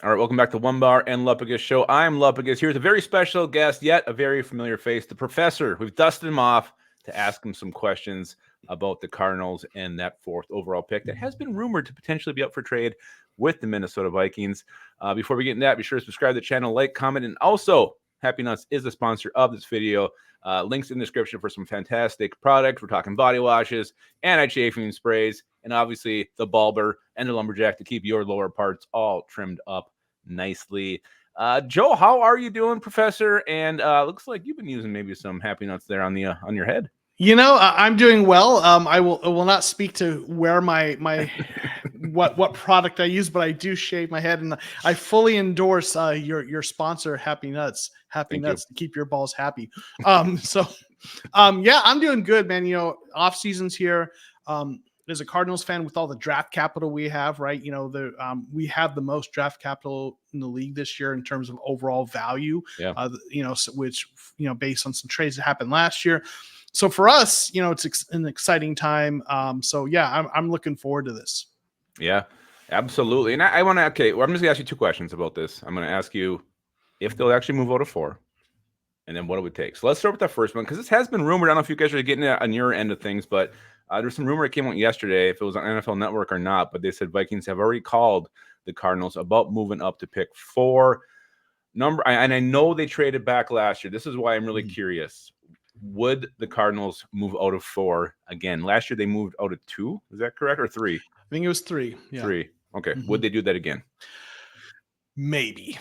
All right, welcome back to Onebar and Lupagus show. I'm Lupagus. Here's a very special guest, yet a very familiar face, the professor. We've dusted him off to ask him some questions about the Cardinals and that 4th overall pick that has been rumored to potentially be up for trade with the Minnesota Vikings. Before we get into that, be sure to subscribe to the channel, like, comment, and also Happy Nuts is the sponsor of this video. Links in the description for some fantastic products. We're talking body washes, anti-chafing sprays, and obviously the Ballber and the Lumberjack to keep your lower parts all trimmed up nicely. Joe, how are you doing, Professor? And looks like you've been using maybe some Happy Nuts there on the on your head. You know, I'm doing well. I will not speak to where my what product I use, but I do shave my head, and I fully endorse your sponsor, Happy Nuts. Happy Nuts to keep your balls happy. Yeah, I'm doing good, man. You know, off season's here. As a Cardinals fan, with all the draft capital we have, right? You know, we have the most draft capital in the league this year in terms of overall value. Yeah. Which based on some trades that happened last year. So for us, you know, it's an exciting time. So yeah, I'm looking forward to this. Yeah, absolutely. And I want to, okay, well, I'm just gonna ask you 2 questions about this. I'm going to ask you if they'll actually move out of 4, and then what it would take. So let's start with the first one, because this has been rumored. I don't know if you guys are getting it on your end of things, but there's some rumor that came out yesterday, if it was on NFL Network or not, but they said Vikings have already called the Cardinals about moving up to pick 4. And I know they traded back last year. This is why I'm really curious. Would the Cardinals move out of 4 again? Last year they moved out of 2. Is that correct? Or 3? I think it was 3. Yeah. 3. Okay. Would they do that again? Maybe.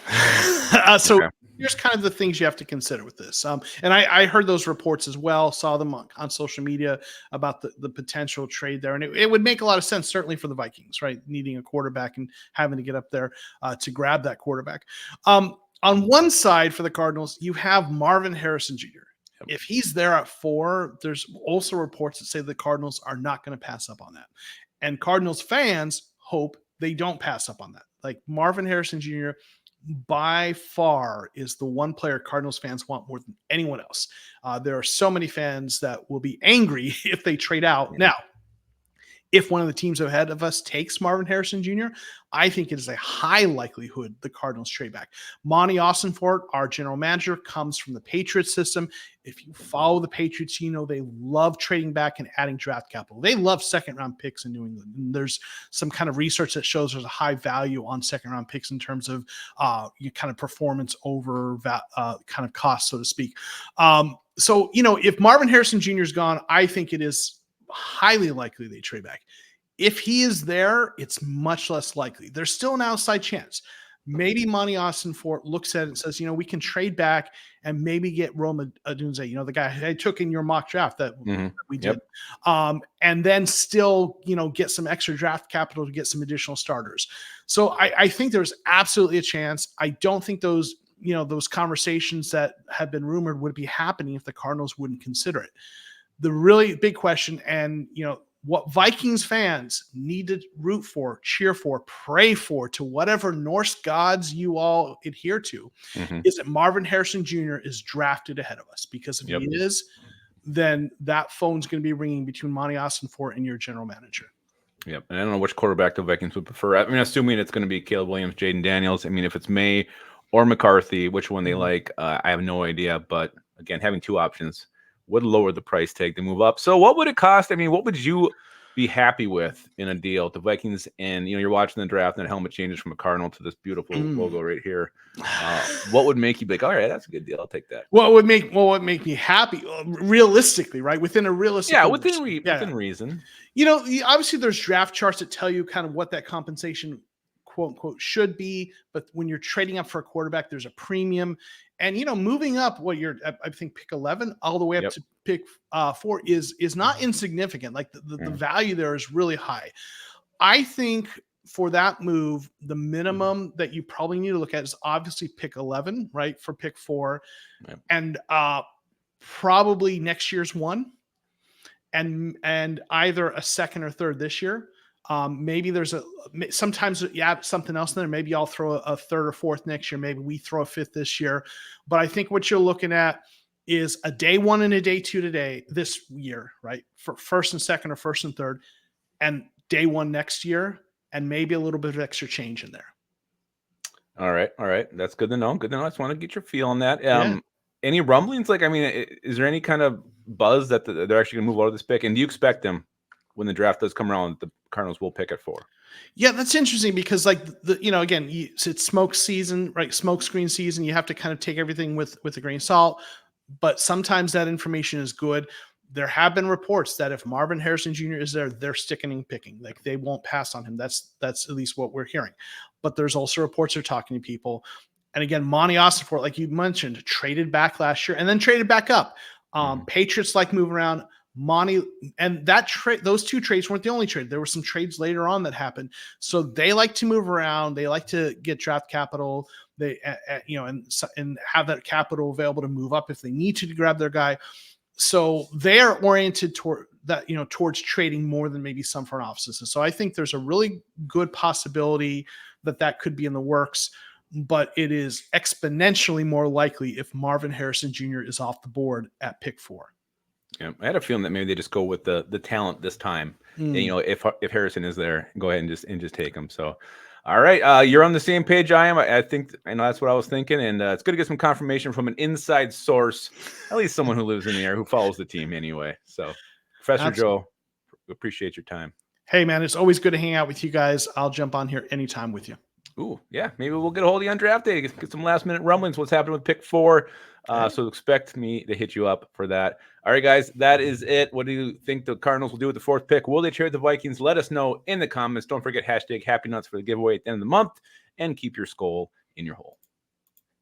Here's kind of the things you have to consider with this. And I heard those reports as well, saw them on social media about the potential trade there. And it would make a lot of sense, certainly for the Vikings, right? Needing a quarterback and having to get up there to grab that quarterback. On one side for the Cardinals, you have Marvin Harrison Jr. If he's there at 4, there's also reports that say the Cardinals are not going to pass up on that. And Cardinals fans hope they don't pass up on that. Like Marvin Harrison Jr. by far is the one player Cardinals fans want more than anyone else. There are so many fans that will be angry if they trade out. Now, if one of the teams ahead of us takes Marvin Harrison Jr., I think it is a high likelihood the Cardinals trade back. Monty Austinfort, our general manager, comes from the Patriots system. If you follow the Patriots, you know they love trading back and adding draft capital. They love second-round picks in New England. And there's some kind of research that shows there's a high value on second-round picks in terms of kind of performance over kind of cost, so to speak. So, you know, if Marvin Harrison Jr. is gone, I think it is highly likely they trade back. If he is there, it's much less likely. There's still an outside chance. Maybe Monty Austinfort looks at it and says, you know, we can trade back and maybe get Rome Odunze, you know, the guy I took in your mock draft that we did. And then still, you know, get some extra draft capital to get some additional starters. So I think there's absolutely a chance. I don't think those conversations that have been rumored would be happening if the Cardinals wouldn't consider it. The really big question, and you know what Vikings fans need to root for, cheer for, pray for, to whatever Norse gods you all adhere to, is that Marvin Harrison Jr. is drafted ahead of us. Because if he is, then that phone's going to be ringing between Monty Austinfort and your general manager. Yep. And I don't know which quarterback the Vikings would prefer. I mean, assuming it's going to be Caleb Williams, Jaden Daniels. I mean, if it's May or McCarthy, which one they like, I have no idea. But again, having 2 options would lower the price tag to move up. So what would it cost? I mean, what would you be happy with in a deal? The Vikings, and you know, you're watching the draft and the helmet changes from a Cardinal to this beautiful logo right here. What would make you be like, all right, that's a good deal, I'll take that? What would make me happy realistically, right? Within a realistic within reason. You know, obviously there's draft charts that tell you kind of what that compensation quote unquote should be, but when you're trading up for a quarterback, there's a premium. And you know, moving up I think pick 11 all the way up to pick 4 is not insignificant. Like the value there is really high. I think for that move, the minimum that you probably need to look at is obviously pick 11, right? For pick 4, and probably next year's 1, and either a 2nd or 3rd this year. Maybe there's sometimes you add something else in there. Maybe I'll throw a 3rd or 4th next year. Maybe we throw a 5th this year. But I think what you're looking at is a day 1 and a day 2 this year, right? For 1st and 2nd or 1st and 3rd, and day 1 next year, and maybe a little bit of extra change in there. All right. That's good to know. Good to know. I just want to get your feel on that. Yeah. Any rumblings? Like, I mean, is there any kind of buzz that they're actually going to move out of this pick? And do you expect them when the draft does come around, the Cardinals will pick at 4? Yeah, that's interesting because like again, it's smoke season, right? Smoke screen season. You have to kind of take everything with a grain of salt, but sometimes that information is good. There have been reports that if Marvin Harrison Jr. is there, they're sticking and picking. Like they won't pass on him. That's at least what we're hearing. But there's also reports they're talking to people. And again, Monty Ossenfort, like you mentioned, traded back last year and then traded back up. Patriots like move around. Monty and that trade, those 2 trades weren't the only trade. There were some trades later on that happened. So they like to move around. They like to get draft capital. They, and have that capital available to move up if they need to grab their guy. So they are oriented toward that, towards trading more than maybe some front offices. And so I think there's a really good possibility that could be in the works, but it is exponentially more likely if Marvin Harrison Jr. is off the board at pick 4. Yeah, I had a feeling that maybe they just go with the talent this time. And, if Harrison is there, go ahead and just take him. So, all right, you're on the same page I am. I think I know that's what I was thinking, and it's good to get some confirmation from an inside source, at least someone who lives in the area who follows the team anyway. So, Professor Joe, appreciate your time. Hey man, it's always good to hang out with you guys. I'll jump on here anytime with you. Ooh, yeah, maybe we'll get a hold of you on draft day. Get some last minute rumblings. What's happening with pick 4? So expect me to hit you up for that. All right, guys, that is it. What do you think the Cardinals will do with the 4th pick? Will they trade the Vikings? Let us know in the comments. Don't forget #HappyNuts for the giveaway at the end of the month, and keep your SKOL in your hole.